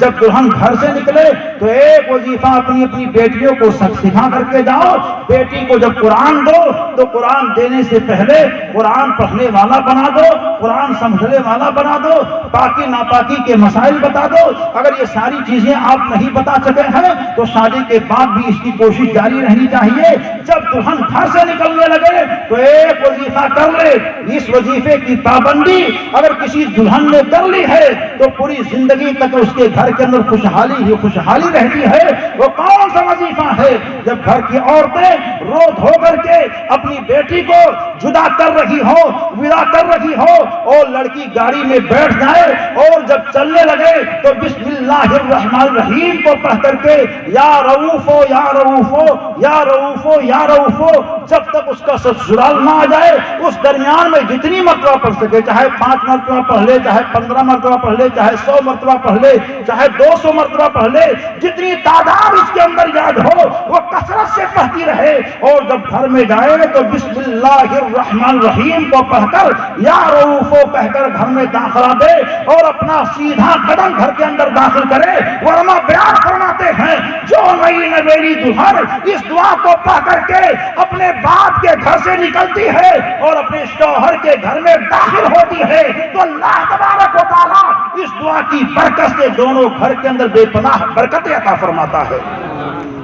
جب دلہن گھر سے نکلے تو ایک وظیفہ اپنی اپنی بیٹیوں کو سکھا کر کے جاؤ. بیٹی کو جب قرآن دو تو قرآن دینے سے پہلے قرآن پڑھنے والا بنا دو, قرآن سمجھنے والا بنا دو, پاکی ناپاکی کے مسائل بتا دو. اگر یہ ساری چیزیں آپ نہیں بتا سکے ہیں تو شادی کے بعد بھی اس کی کوشش جاری رہنی چاہیے. جب دلہن گھر سے نکلنے لگے تو ایک وظیفہ کر لے. اس وظیفے کی پابندی اگر کسی دلہن نے کر لی ہے تو پوری زندگی تک اس کے گھر کے اندر خوشحالی ہی خوشحالی رہتی ہے. وہ کون سا وظیفہ ہے؟ جب گھر کی عورتیں رو دھو کر کے اپنی بیٹی کو جدا کر رہی ہو, ودا کر رہی ہو, اور لڑکی گاڑی میں بیٹھ جائے اور جب چلنے لگے تو بسم اللہ الرحمن الرحیم کو پڑھ کر کے یا رؤوفو یا رؤوفو یا رؤوفو یا رؤوفو, جب تک اس کا سسرال نہ آ جائے اس درمیان میں جتنی مرتبہ پڑھ سکے, چاہے 5 مرتبہ پڑھ لے, چاہے 15 مرتبہ پڑھ لے, چاہے 100 مرتبہ پڑھ لے, چاہے 200 مرتبہ پڑھ لے, جتنی تعداد اس کے اندر یاد ہو وہ کثرت سے پڑھتی رہے. اور جب گھر میں جائے تو بسم اللہ الرحمن الرحیم کو پڑھ کر یا رؤوفو کہہ کر گھر میں داخلہ دے اور اپنا سیدھا قدم گھر کے اندر داخل کرے. ورنہ بیان فرماتے ہیں جو نئی نویلی دلہن اس دعا کو پڑھ کر کے اپنے باپ کے گھر سے نکلتی ہے اور اپنے شوہر کے گھر میں داخل ہوتی ہے تو اللہ تبارک و تعالی اس دعا کی برکت سے دونوں گھر کے اندر بے پناہ برکتیں عطا فرماتا ہے.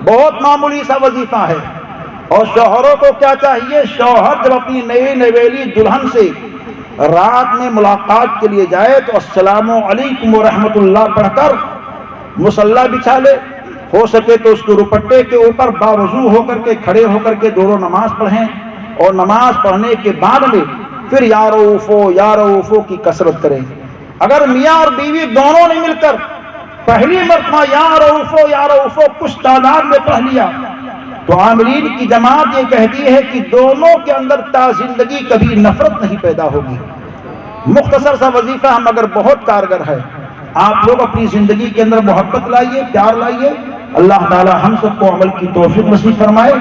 بہت معمولی سا وظیفہ ہے. اور شوہروں کو کیا چاہیے؟ شوہر جب اپنی نئی نویلی دلہن سے رات میں ملاقات کے لیے جائے تو السلام علیکم ورحمۃ اللہ پڑھ کر مصلی بچھا لے. ہو سکے تو اس کے دوپٹے کے اوپر باوضو ہو کر کے کھڑے ہو کر کے دونوں نماز پڑھیں, اور نماز پڑھنے کے بعد میں پھر یا رؤوفو کی کثرت کریں. اگر میاں اور بیوی دونوں نے مل کر پہلی مرتبہ یا رؤوفو کچھ تعداد میں پڑھ لیا تو عاملین کی جماعت یہ کہتی ہے کہ دونوں کے اندر تا زندگی کبھی نفرت نہیں پیدا ہوگی. مختصر سا وظیفہ ہم اگر بہت کارگر ہے. آپ لوگ اپنی زندگی کے اندر محبت لائیے, پیار لائیے. اللہ تعالی ہم سب کو عمل کی توفیق نصیب فرمائے.